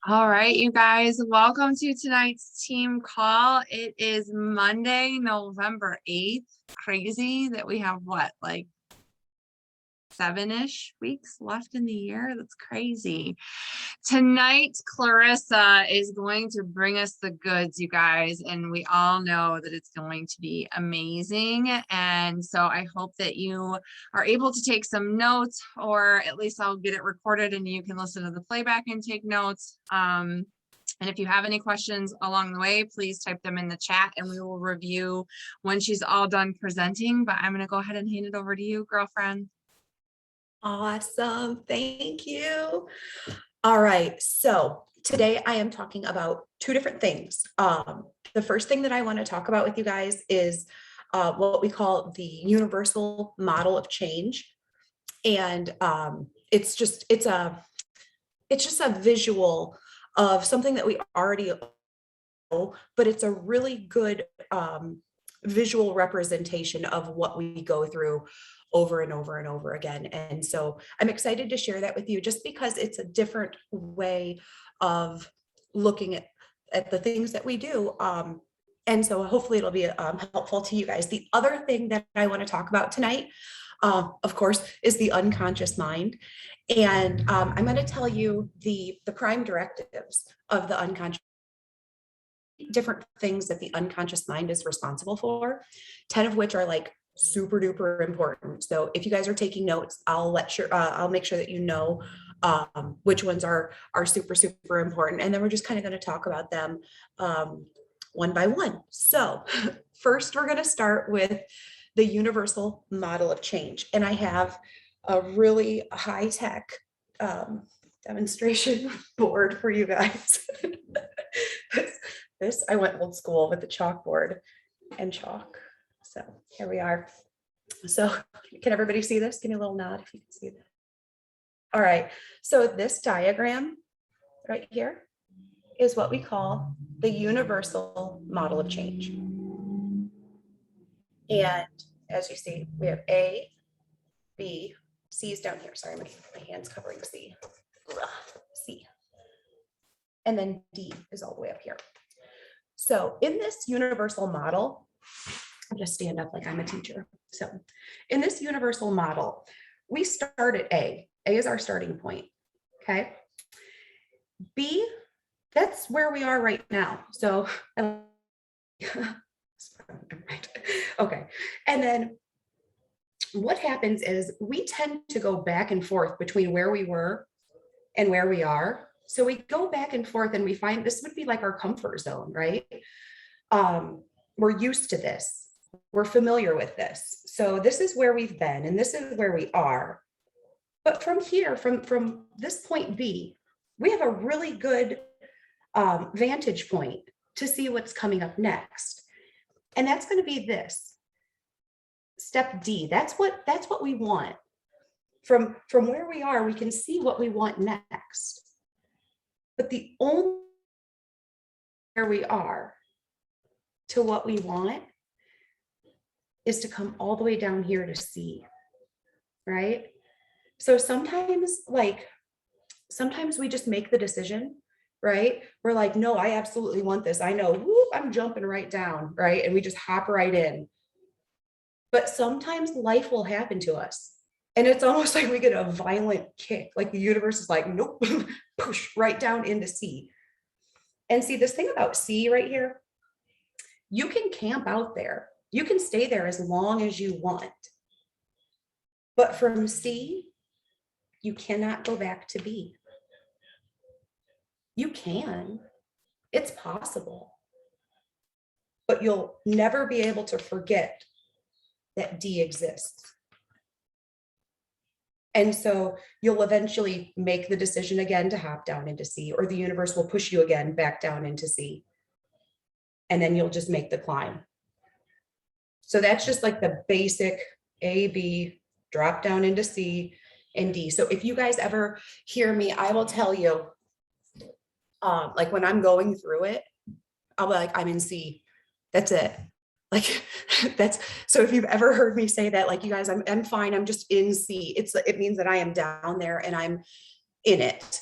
All right, you guys, welcome to tonight's team call. It is Monday, November 8th. Crazy that we have like 7-ish weeks left in the year. That's crazy. Tonight, Clarissa is going to bring us the goods, you guys, and we all know that it's going to be amazing. And so I hope that you are able to take some notes, or at least I'll get it recorded and you can listen to the playback and take notes. And if you have any questions along the way, please type them in the chat and we will review when she's all done presenting. But I'm going to go ahead and hand it over to you, girlfriend. Awesome. Thank you. All right. So today I am talking about two different things. The first thing that I want to talk about with you guys is what we call the universal model of change. And it's just a visual of something that we already know, but it's a really good visual representation of what we go through over and over and over again. And so I'm excited to share that with you just because it's a different way of looking at the things that we do. And so hopefully it'll be helpful to you guys. The other thing that I want to talk about tonight, of course, is the unconscious mind. And I'm going to tell you the prime directives of the unconscious, different things that the unconscious mind is responsible for, 10 of which are like super duper important. So if you guys are taking notes, I'll make sure that you know which ones are super important, and then we're just kind of going to talk about them one by one. So first we're going to start with the universal model of change, and I have a really high-tech demonstration board for you guys. This I went old school with the chalkboard and chalk. So here we are. So can everybody see this? Give me a little nod if you can see that. All right. So this diagram right here is what we call the universal model of change. And as you see, we have A, B, C is down here. Sorry, my hand's covering C. C. And then D is all the way up here. So in this universal model, I'll just stand up like I'm a teacher. So in this universal model, we start at A. A is our starting point, okay? B, that's where we are right now. So, okay. And then what happens is we tend to go back and forth between where we were and where we are. So we go back and forth and we find this would be like our comfort zone, right? We're used to this. We're familiar with this. So this is where we've been and this is where we are. But from here, from this point B, we have a really good vantage point to see what's coming up next. And that's going to be this. Step D, that's what we want. From where we are, we can see what we want next. But the only where we are to what we want is to come all the way down here to C, right? So sometimes we just make the decision, right? We're like, no, I absolutely want this. I know, whoop, I'm jumping right down, right? And we just hop right in. But sometimes life will happen to us. And it's almost like we get a violent kick, like the universe is like, nope, push right down into C. And see, this thing about C right here, you can camp out there. You can stay there as long as you want. But from C, you cannot go back to B. You can. It's possible. But you'll never be able to forget that D exists. And so you'll eventually make the decision again to hop down into C, or the universe will push you again back down into C. And then you'll just make the climb. So that's just like the basic A, B, drop down into C and D. So if you guys ever hear me, I will tell you, like when I'm going through it, I'll be like, I'm in C. That's it. Like that's, so if you've ever heard me say that, like, you guys, I'm fine. I'm just in C. It means that I am down there and I'm in it,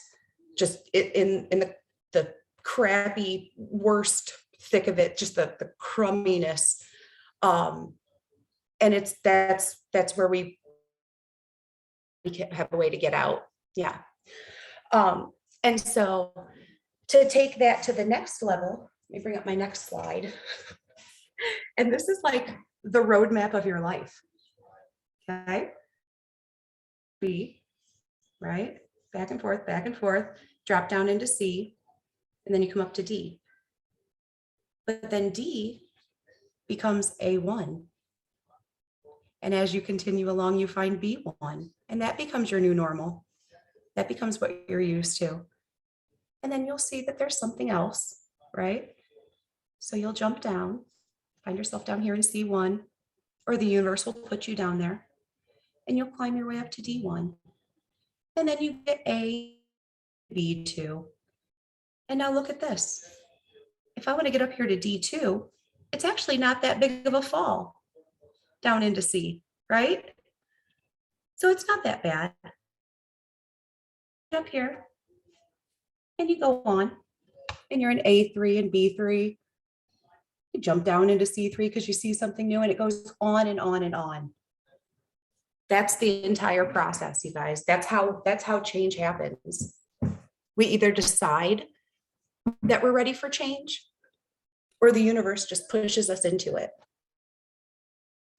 just in the crappy, worst thick of it, just the crumminess. And that's where we can't have a way to get out. Yeah. And so to take that to the next level, let me bring up my next slide. And this is like the roadmap of your life. Okay. B, right? Back and forth, drop down into C, and then you come up to D. But then D becomes A1. And as you continue along, you find B1, and that becomes your new normal. That becomes what you're used to. And then you'll see that there's something else, right? So you'll jump down, find yourself down here in C1, or the universe will put you down there, and you'll climb your way up to D1. And then you get A, B2. And now look at this. If I want to get up here to D2, it's actually not that big of a fall down into C, right? So it's not that bad. Up here, and you go on, and you're in A3 and B3. You jump down into C3 because you see something new, and it goes on and on and on. That's the entire process, you guys. That's how change happens. We either decide that we're ready for change, or the universe just pushes us into it.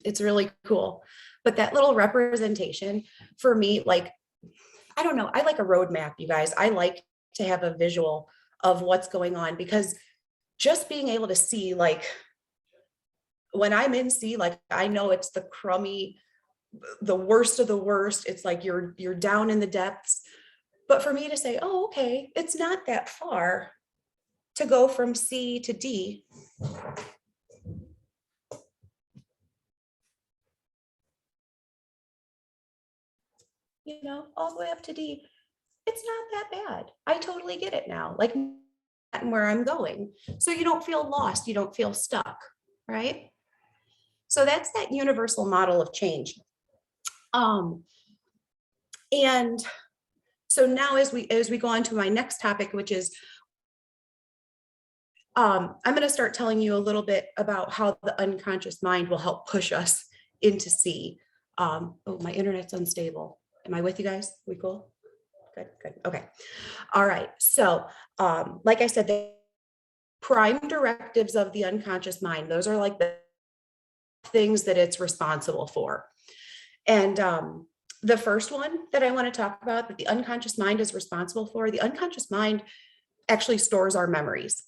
It's really cool. But that little representation for me, like, I don't know, I like a roadmap, you guys. I like to have a visual of what's going on, because just being able to see, like, when I'm in C, like, I know it's the crummy, the worst of the worst. It's like you're down in the depths. But for me to say, oh, okay, it's not that far to go from C to D. You know, all the way up to D, it's not that bad. I totally get it now, like, where I'm going. So you don't feel lost, you don't feel stuck, right? So that's that universal model of change. And so now as we go on to my next topic, which is, I'm going to start telling you a little bit about how the unconscious mind will help push us into C. Oh, my internet's unstable. Am I with you guys? We cool? Good. Okay. All right. So, like I said, the prime directives of the unconscious mind, those are like the things that it's responsible for. And the first one that I want to talk about that the unconscious mind is responsible for, the unconscious mind actually stores our memories.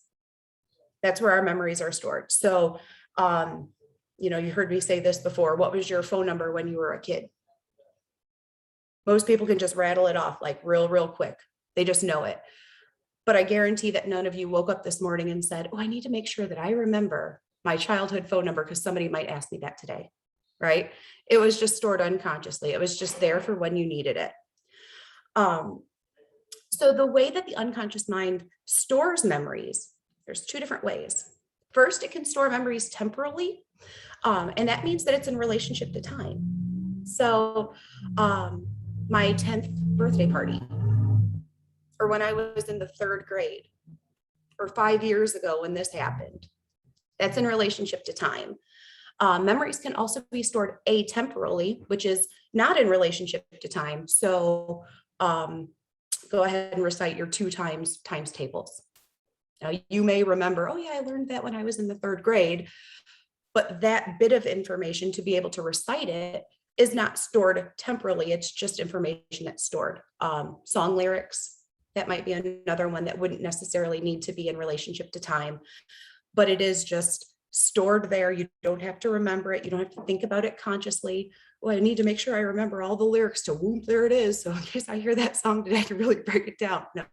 That's where our memories are stored. So, you know, you heard me say this before. What was your phone number when you were a kid? Most people can just rattle it off like real quick. They just know it. But I guarantee that none of you woke up this morning and said, oh, I need to make sure that I remember my childhood phone number because somebody might ask me that today, right? It was just stored unconsciously. It was just there for when you needed it. So the way that the unconscious mind stores memories, there's two different ways. First, it can store memories temporally, and that means that it's in relationship to time. So my 10th birthday party, or when I was in the 3rd grade, or 5 years ago when this happened, that's in relationship to time. Memories can also be stored atemporally, which is not in relationship to time. So go ahead and recite your 2 times tables. Now you may remember, oh yeah, I learned that when I was in the 3rd grade, but that bit of information, to be able to recite it, is not stored temporally. It's just information that's stored. Song lyrics, that might be another one that wouldn't necessarily need to be in relationship to time, but it is just stored there. You don't have to remember it. You don't have to think about it consciously. Well, I need to make sure I remember all the lyrics to whoop, there it is. So in case I hear that song today, I can really break it down. No,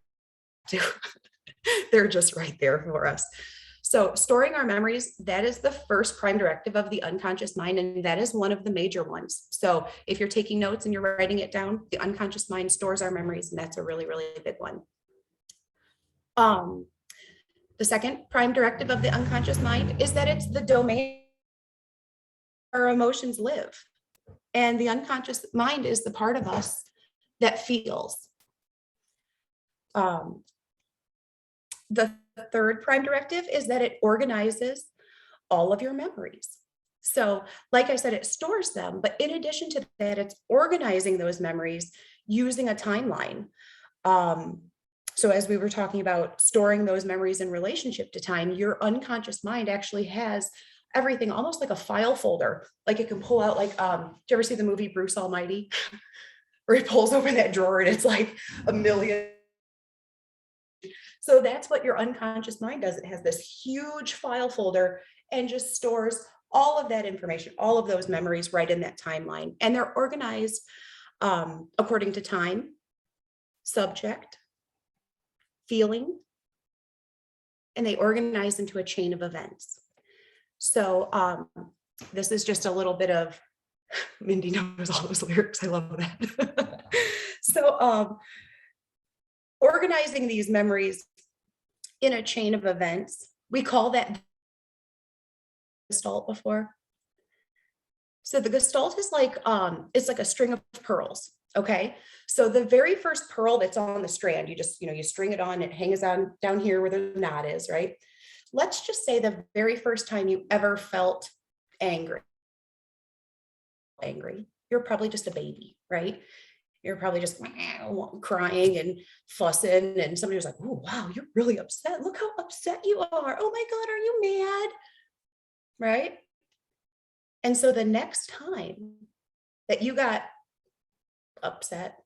they're just right there for us. So storing our memories, that is the first prime directive of the unconscious mind, and that is one of the major ones. So if you're taking notes and you're writing it down, the unconscious mind stores our memories, and that's a really big one. The second prime directive of the unconscious mind is that it's the domain our emotions live. And the unconscious mind is the part of us that feels. The third prime directive is that it organizes all of your memories. So, like I said, it stores them, but in addition to that, it's organizing those memories using a timeline. So as we were talking about storing those memories in relationship to time, your unconscious mind actually has everything almost like a file folder. Like it can pull out, like, do you ever see the movie Bruce Almighty? Where he pulls open that drawer and it's like a million. So that's what your unconscious mind does. It has this huge file folder and just stores all of that information, all of those memories right in that timeline. And they're organized according to time, subject, feeling, and they organize into a chain of events. So this is just a little bit of, Mindy knows all those lyrics. I love that. So organizing these memories in a chain of events, we call that gestalt before. So the gestalt is like, it's like a string of pearls. Okay. So the very first pearl that's on the strand, you just, you string it on, it hangs on down here where the knot is, right? Let's just say the very first time you ever felt angry. You're probably just a baby, right? You're probably just crying and fussing, and somebody was like, "Oh, wow, you're really upset. Look how upset you are. Oh my God, are you mad?" Right? And so the next time that you got upset,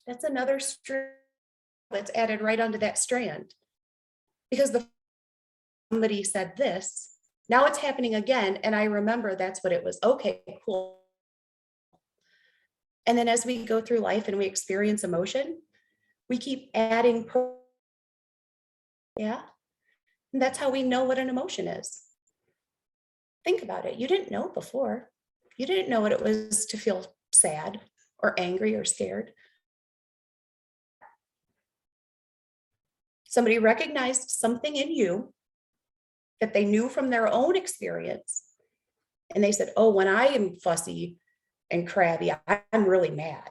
that's another strand that's added right onto that strand. Because somebody said this, now it's happening again, and I remember that's what it was. Okay, cool. And then as we go through life and we experience emotion, we keep adding, yeah. And that's how we know what an emotion is. Think about it. You didn't know before. You didn't know what it was to feel sad or angry or scared. Somebody recognized something in you that they knew from their own experience. And they said, "Oh, when I am fussy and crabby, I'm really mad.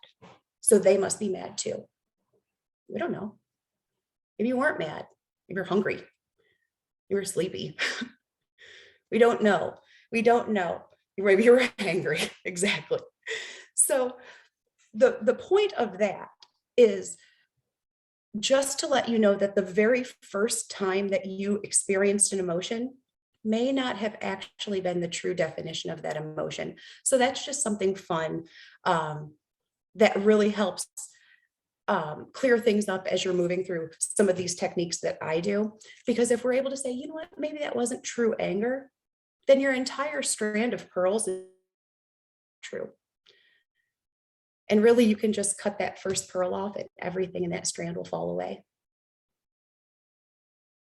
So they must be mad too." We don't know. Maybe you weren't mad. Maybe you're hungry. You were sleepy. We don't know. We don't know. Maybe you were angry. Exactly. So the point of that is just to let you know that the very first time that you experienced an emotion may not have actually been the true definition of that emotion. So that's just something fun that really helps clear things up as you're moving through some of these techniques that I do. Because if we're able to say, you know what, maybe that wasn't true anger, then your entire strand of pearls is true. And really, you can just cut that first pearl off and everything in that strand will fall away.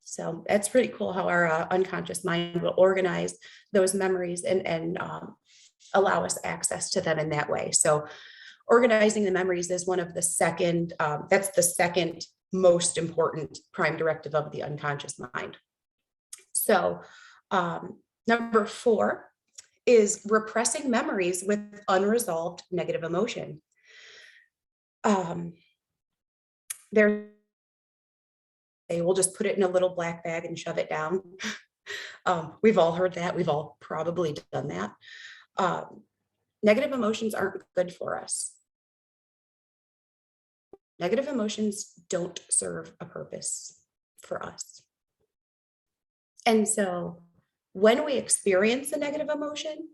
So that's pretty cool how our unconscious mind will organize those memories and allow us access to them in that way. So organizing the memories is one of the second, that's the second most important prime directive of the unconscious mind. So number 4 is repressing memories with unresolved negative emotion. We'll just put it in a little black bag and shove it down. We've all heard that. We've all probably done that. Negative emotions aren't good for us. Negative emotions don't serve a purpose for us. And so when we experience a negative emotion,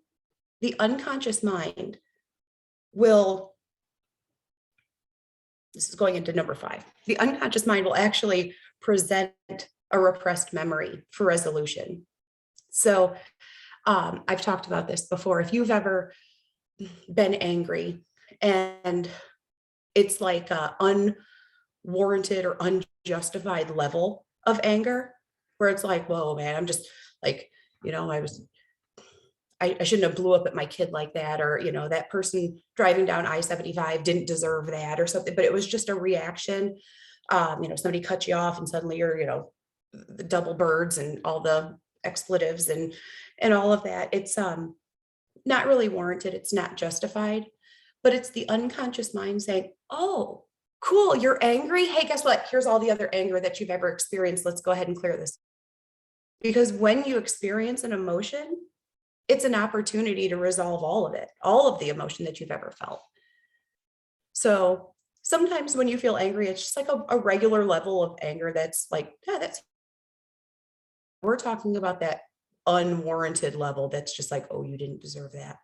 the unconscious mind will, this is going into number 5, the unconscious mind will actually present a repressed memory for resolution. So I've talked about this before. If you've ever been angry and it's like an unwarranted or unjustified level of anger, where it's like, whoa, man, I'm just like, I shouldn't have blew up at my kid like that, or, that person driving down I-75 didn't deserve that or something, but it was just a reaction. Somebody cut you off and suddenly you're, the double birds and all the expletives and all of that. It's not really warranted. It's not justified, but it's the unconscious mind saying, oh, cool, you're angry. Hey, guess what? Here's all the other anger that you've ever experienced. Let's go ahead and clear this. Because when you experience an emotion, it's an opportunity to resolve all of it, all of the emotion that you've ever felt. So sometimes when you feel angry, it's just like a regular level of anger that's like, yeah, that's, we're talking about that unwarranted level that's just like, oh, you didn't deserve that.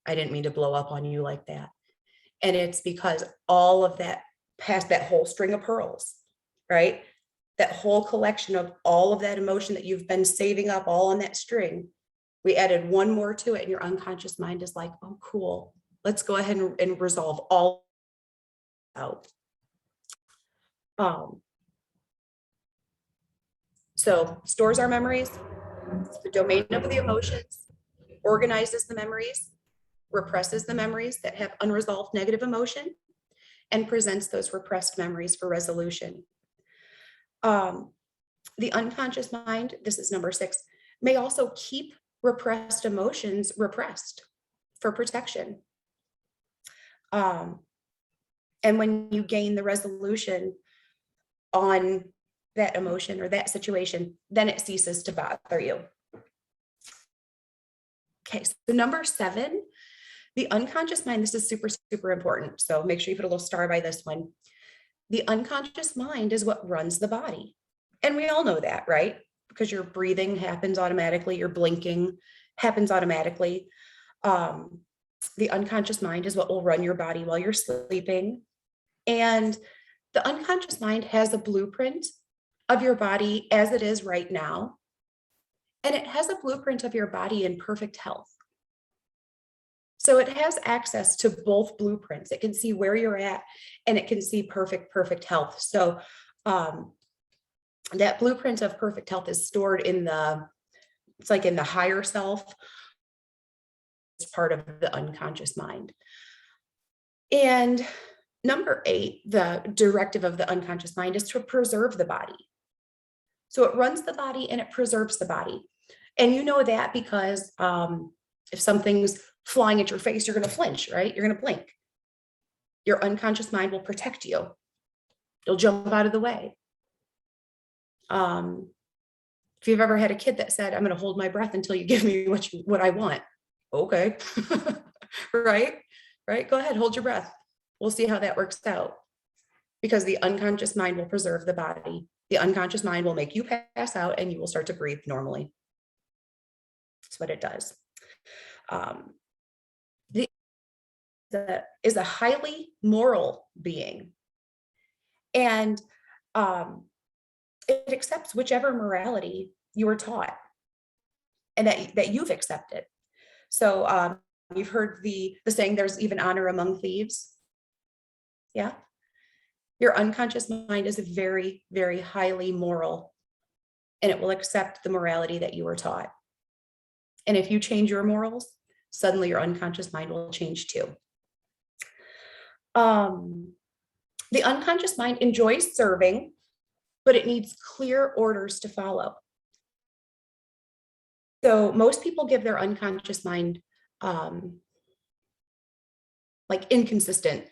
I didn't mean to blow up on you like that. And it's because all of that past that whole string of pearls, right? That whole collection of all of that emotion that you've been saving up all on that string, we added one more to it, and your unconscious mind is like, oh, cool. Let's go ahead and resolve all out. So stores our memories, the domain of the emotions, organizes the memories, represses the memories that have unresolved negative emotion, and presents those repressed memories for resolution. The unconscious mind, this is number 6, may also keep repressed emotions repressed for protection. And when you gain the resolution on that emotion or that situation, then it ceases to bother you. Okay, so number 7, the unconscious mind, this is super, super important. So make sure you put a little star by this one. The unconscious mind is what runs the body. And we all know that, right? Because your breathing happens automatically, your blinking happens automatically. The unconscious mind is what will run your body while you're sleeping. And the unconscious mind has a blueprint of your body as it is right now. And it has a blueprint of your body in perfect health. So it has access to both blueprints. It can see where you're at, and it can see perfect health. So that blueprint of perfect health is stored in it's like in the higher self. It's part of the unconscious mind. And number 8, the directive of the unconscious mind is to preserve the body. So it runs the body and it preserves the body. And you know that because if something's flying at your face, you're going to flinch, right? You're going to blink. Your unconscious mind will protect you. You'll jump out of the way. If you've ever had a kid that said, I'm going to hold my breath until you give me what I want. Okay. Right? Go ahead, hold your breath. We'll see how that works out. Because the unconscious mind will preserve the body. The unconscious mind will make you pass out and you will start to breathe normally. That's what it does. Is a highly moral being. And it accepts whichever morality you were taught and that you've accepted. So you've heard the saying, there's even honor among thieves. Yeah. Your unconscious mind is very, very highly moral, and it will accept the morality that you were taught. And if you change your morals, suddenly your unconscious mind will change too. The unconscious mind enjoys serving, but it needs clear orders to follow. So most people give their unconscious mind like inconsistent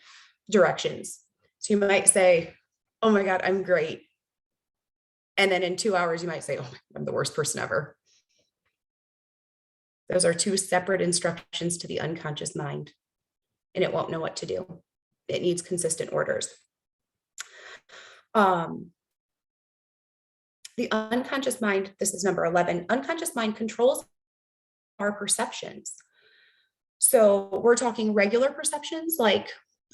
directions. So you might say, oh my God, I'm great. And then in 2 hours, you might say, oh, I'm the worst person ever. Those are 2 separate instructions to the unconscious mind, and it won't know what to do. It needs consistent orders. The unconscious mind, this is number 11, unconscious mind controls our perceptions. So we're talking regular perceptions, like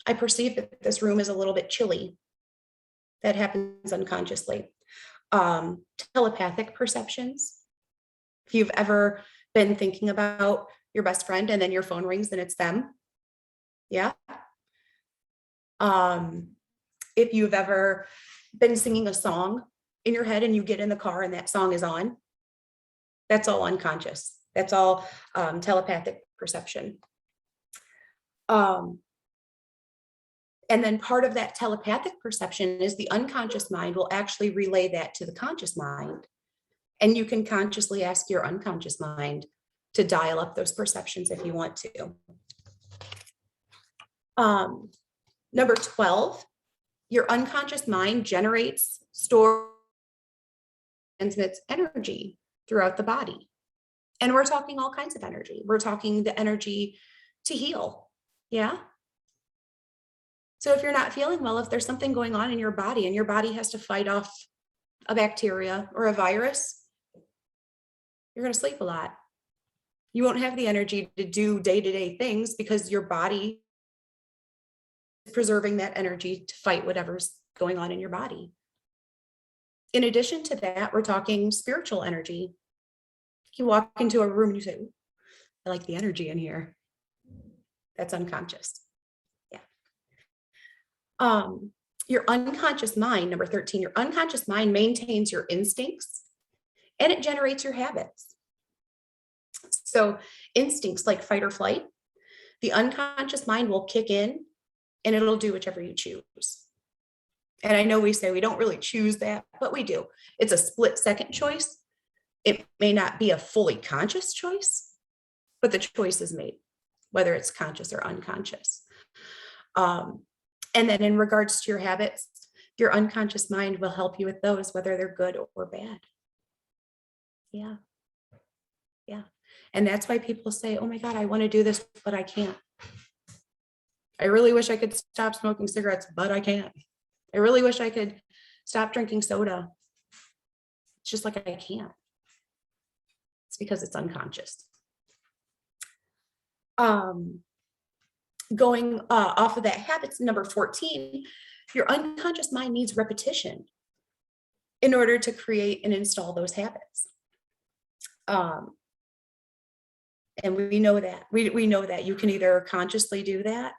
I perceive that this room is a little bit chilly. That happens unconsciously. Telepathic perceptions. If you've ever been thinking about your best friend and then your phone rings and it's them. Yeah. If you've ever been singing a song in your head and you get in the car and that song is on, that's all unconscious. That's all telepathic perception. And then part of that telepathic perception is the unconscious mind will actually relay that to the conscious mind. And you can consciously ask your unconscious mind to dial up those perceptions if you want to. Number 12, your unconscious mind generates, stores, transmits energy throughout the body. And we're talking all kinds of energy. We're talking the energy to heal. Yeah. So if you're not feeling well, if there's something going on in your body and your body has to fight off a bacteria or a virus, you're going to sleep a lot. You won't have the energy to do day-to-day things because your body is preserving that energy to fight whatever's going on in your body. In addition to that, we're talking spiritual energy. You walk into a room and you say, "Ooh, I like the energy in here." That's unconscious. Yeah. Your unconscious mind, number 13, your unconscious mind maintains your instincts and it generates your habits. So instincts like fight or flight, the unconscious mind will kick in and it'll do whichever you choose. And I know we say we don't really choose that, but we do. It's a split-second choice. It may not be a fully conscious choice, but the choice is made, whether it's conscious or unconscious. And then in regards to your habits, your unconscious mind will help you with those, whether they're good or bad. Yeah. Yeah. And that's why people say, "Oh my God, I want to do this, but I can't. I really wish I could stop smoking cigarettes, but I can't. I really wish I could stop drinking soda. It's just like I can't." It's because it's unconscious. Going off of that, habits number 14, your unconscious mind needs repetition in order to create and install those habits. And we know that. We know that you can either consciously do that,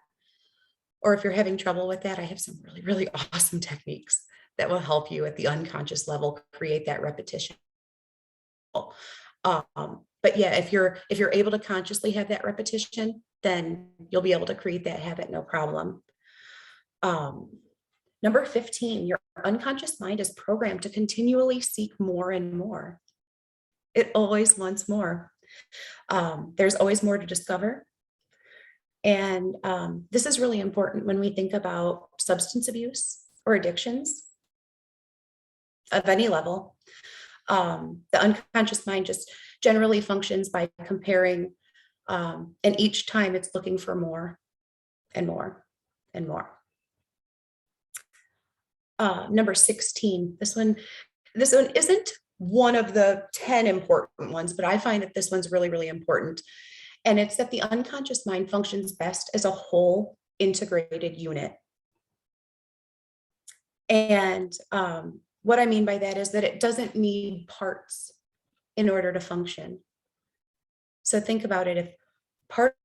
or if you're having trouble with that, I have some really, really awesome techniques that will help you at the unconscious level create that repetition. But yeah, if you're able to consciously have that repetition, then you'll be able to create that habit, no problem. Number 15, your unconscious mind is programmed to continually seek more and more. It always wants more. There's always more to discover. And this is really important when we think about substance abuse or addictions of any level. The unconscious mind just generally functions by comparing, and each time it's looking for more and more and more. Number 16, this one isn't one of the 10 important ones, but I find that this one's really, really important. And it's that the unconscious mind functions best as a whole integrated unit. And what I mean by that is that it doesn't need parts in order to function. So think about it. If part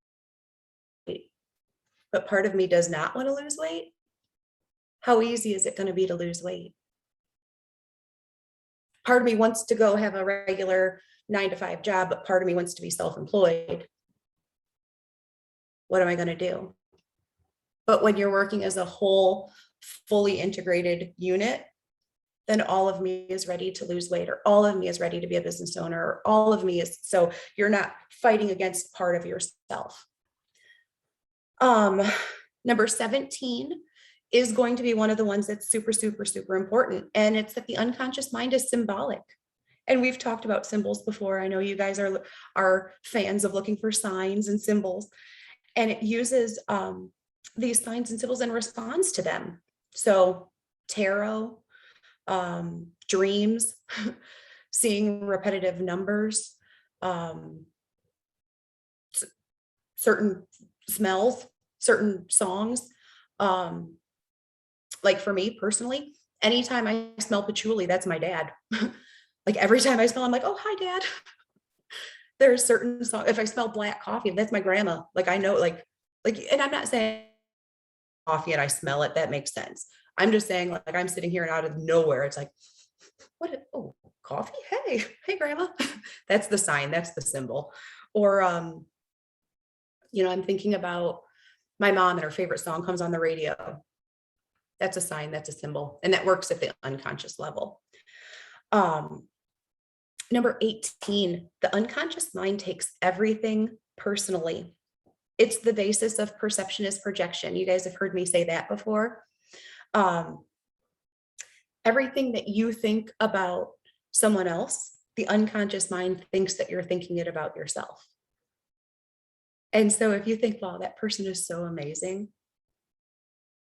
of me does not want to lose weight, how easy is it going to be to lose weight? Part of me wants to go have a regular 9-to-5 job, but part of me wants to be self-employed. What am I going to do? But when you're working as a whole, fully integrated unit, then all of me is ready to lose weight, or all of me is ready to be a business owner, or all of me is, so you're not fighting against part of yourself. Number 17 is going to be one of the ones that's super, super, super important. And it's that the unconscious mind is symbolic. And we've talked about symbols before. I know you guys are fans of looking for signs and symbols. And it uses these signs and symbols and responds to them. So tarot, dreams, seeing repetitive numbers, certain smells, certain songs. Like for me personally, anytime I smell patchouli, that's my dad. Like every time I smell, I'm like, "Oh, hi, Dad." There's certain songs. If I smell black coffee, that's my grandma. Like I know, like, and I'm not saying coffee and I smell it. That makes sense. I'm just saying, like, I'm sitting here and out of nowhere, it's like, what? Oh, coffee. Hey, grandma. That's the sign. That's the symbol. Or, I'm thinking about my mom and her favorite song comes on the radio. That's a sign. That's a symbol. And that works at the unconscious level. Number 18, the unconscious mind takes everything personally. It's the basis of perception is projection. You guys have heard me say that before. Everything that you think about someone else, the unconscious mind thinks that you're thinking it about yourself. And so if you think, wow, that person is so amazing.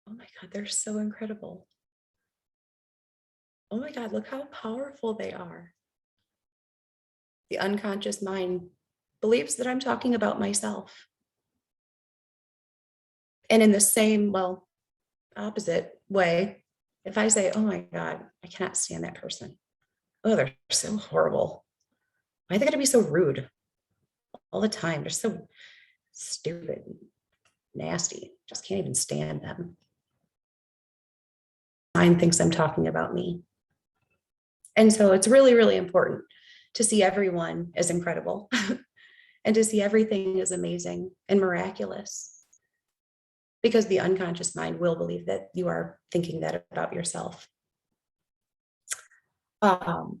Oh my God, they're so incredible. Oh my God, look how powerful they are. The unconscious mind believes that I'm talking about myself. And in the same, well, opposite way, if I say, oh my God, I cannot stand that person. Oh, they're so horrible. Why are they going to be so rude all the time? They're so stupid, nasty. Just can't even stand them. Mind thinks I'm talking about me. And so it's really, really important to see everyone as incredible and to see everything as amazing and miraculous, because the unconscious mind will believe that you are thinking that about yourself. Number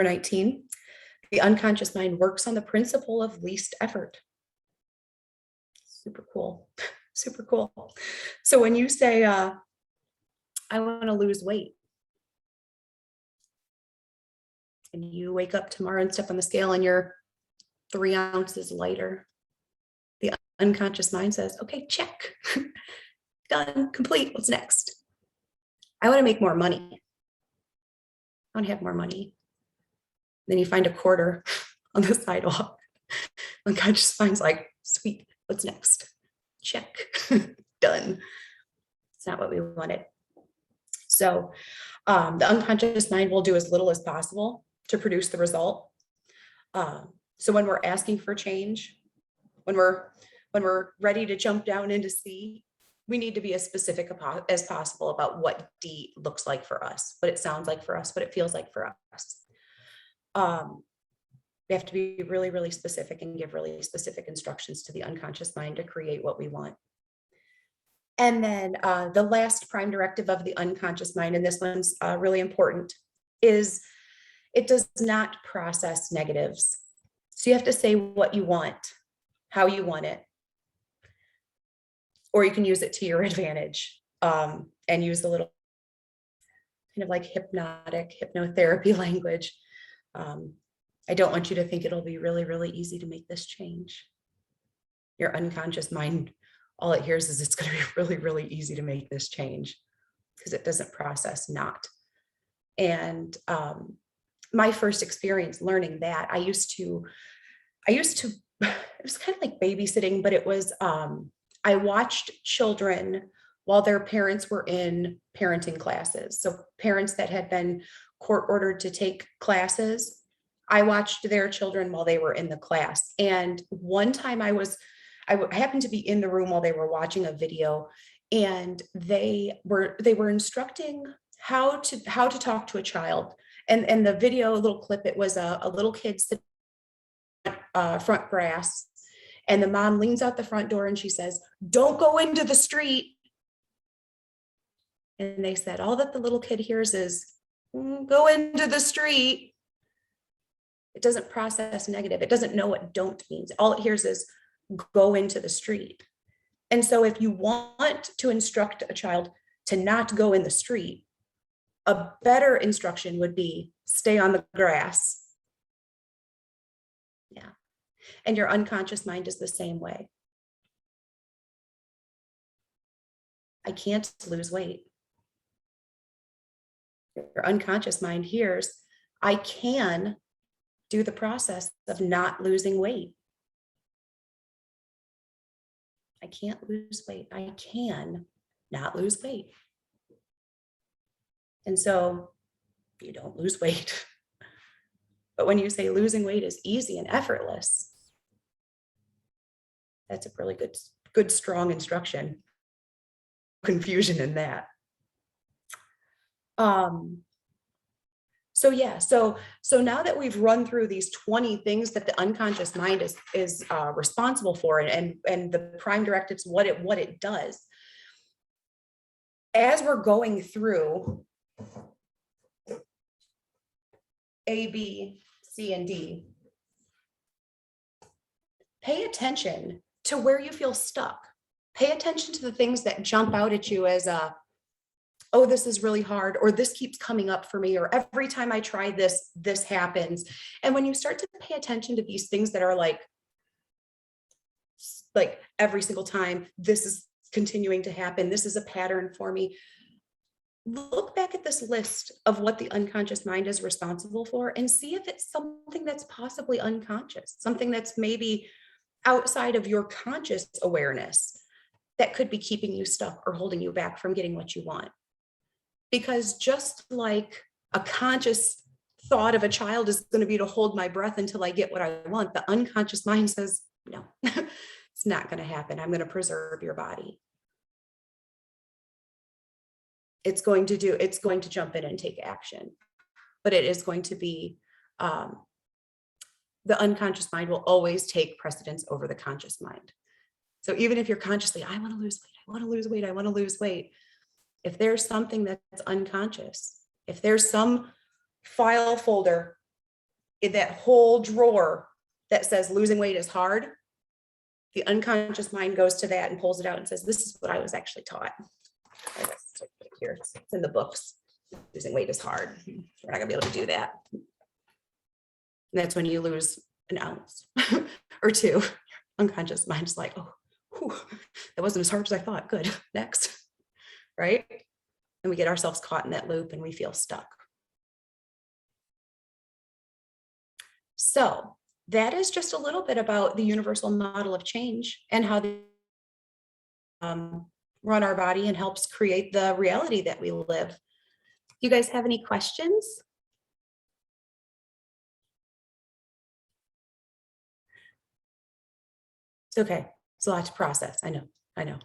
19, the unconscious mind works on the principle of least effort. Super cool. Super cool. So when you say, I want to lose weight, and you wake up tomorrow and step on the scale and you're 3 ounces lighter, the unconscious mind says, okay, check. Done, complete. What's next? I want to make more money. I want to have more money. Then you find a quarter on the sidewalk. Unconscious mind's like, sweet, what's next? Check. Done. It's not what we wanted. So the unconscious mind will do as little as possible to produce the result. So when we're asking for change, when we're ready to jump down into C, we need to be as specific as possible about what D looks like for us, what it sounds like for us, what it feels like for us. We have to be really, really specific and give really specific instructions to the unconscious mind to create what we want. And then the last prime directive of the unconscious mind, and this one's really important, is it does not process negatives. So you have to say what you want, how you want it, or you can use it to your advantage and use a little kind of like hypnotherapy language. I don't want you to think it'll be really, really easy to make this change. Your unconscious mind, all it hears is it's going to be really, really easy to make this change, because it doesn't process not. And my first experience learning that, I used to, it was kind of like babysitting, but it was, I watched children while their parents were in parenting classes. So parents that had been court ordered to take classes, I watched their children while they were in the class. And one time I happened to be in the room while they were watching a video, and they were instructing how to talk to a child. And the video, a little clip, it was a little kid sitting front grass, and the mom leans out the front door and she says, "Don't go into the street." And they said, all that the little kid hears is, "Go into the street." It doesn't process negative. It doesn't know what don't means. All it hears is, "Go into the street." And so if you want to instruct a child to not go in the street, a better instruction would be, stay on the grass. Yeah. And your unconscious mind is the same way. I can't lose weight. Your unconscious mind hears, I can do the process of not losing weight. I can't lose weight. I can not lose weight. And so you don't lose weight. But when you say losing weight is easy and effortless, that's a really good, strong instruction. Confusion in that. So yeah, so now that we've run through these 20 things that the unconscious mind is responsible for, and the prime directives, what it does, as we're going through A, B, C, and D. Pay attention to where you feel stuck. Pay attention to the things that jump out at you as oh, this is really hard, or this keeps coming up for me, or every time I try this, this happens. And when you start to pay attention to these things that are like every single time, this is continuing to happen, this is a pattern for me. Look back at this list of what the unconscious mind is responsible for and see if it's something that's possibly unconscious, something that's maybe outside of your conscious awareness that could be keeping you stuck or holding you back from getting what you want. Because just like a conscious thought of a child is going to be to hold my breath until I get what I want, the unconscious mind says, no, it's not going to happen. I'm going to preserve your body. It's going to jump in and take action, but it is going to be, the unconscious mind will always take precedence over the conscious mind. So even if you're consciously, I want to lose weight, I want to lose weight, I want to lose weight. If there's something that's unconscious, if there's some file folder in that whole drawer that says losing weight is hard, the unconscious mind goes to that and pulls it out and says, this is what I was actually taught. Here, it's in the books. Losing weight is hard. We're not gonna be able to do that. And that's when you lose an ounce or two. Unconscious mind's like, oh, whew, that wasn't as hard as I thought. Good, next, right? And we get ourselves caught in that loop and we feel stuck. So that is just a little bit about the universal model of change and how they run our body and helps create the reality that we live. Do you guys have any questions? It's okay. It's a lot to process. I know.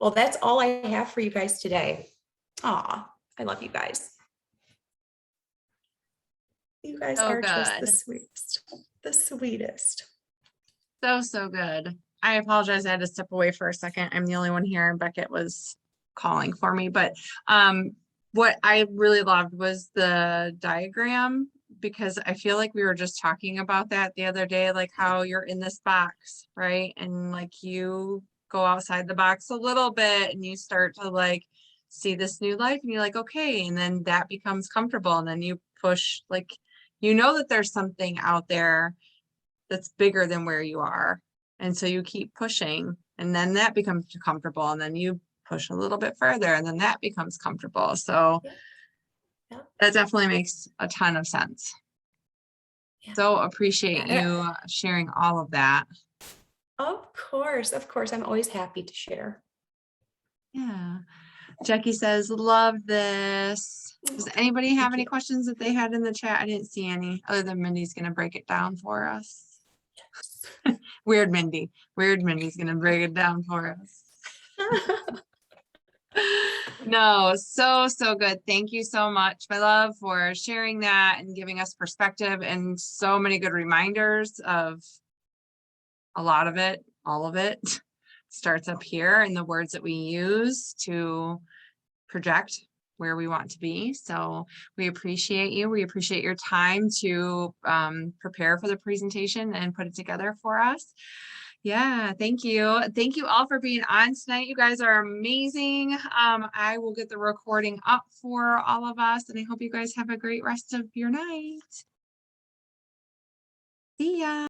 Well, that's all I have for you guys today. Aw, I love you guys. You guys are just the sweetest, the sweetest. So good. I apologize. I had to step away for a second. I'm the only one here and Beckett was calling for me, but what I really loved was the diagram, because I feel like we were just talking about that the other day, like how you're in this box, right? And like you go outside the box a little bit and you start to like see this new life and you're like, okay, and then that becomes comfortable and then you push, like, you know that there's something out there that's bigger than where you are. And so you keep pushing and then that becomes comfortable and then you push a little bit further and then that becomes comfortable. So yeah. That definitely makes a ton of sense. Yeah. So appreciate you sharing all of that. Of course. I'm always happy to share. Yeah. Jackie says, love this. Does anybody have any questions that they had in the chat? I didn't see any other than Mindy's going to break it down for us. Yes. Weird Mindy. Weird Mindy's going to break it down for us. No, so good. Thank you so much, my love, for sharing that and giving us perspective and so many good reminders of a lot of it, all of it starts up here in the words that we use to project where we want to be. So we appreciate you. We appreciate your time to prepare for the presentation and put it together for us. Yeah, thank you. Thank you all for being on tonight. You guys are amazing. I will get the recording up for all of us, and I hope you guys have a great rest of your night. See ya.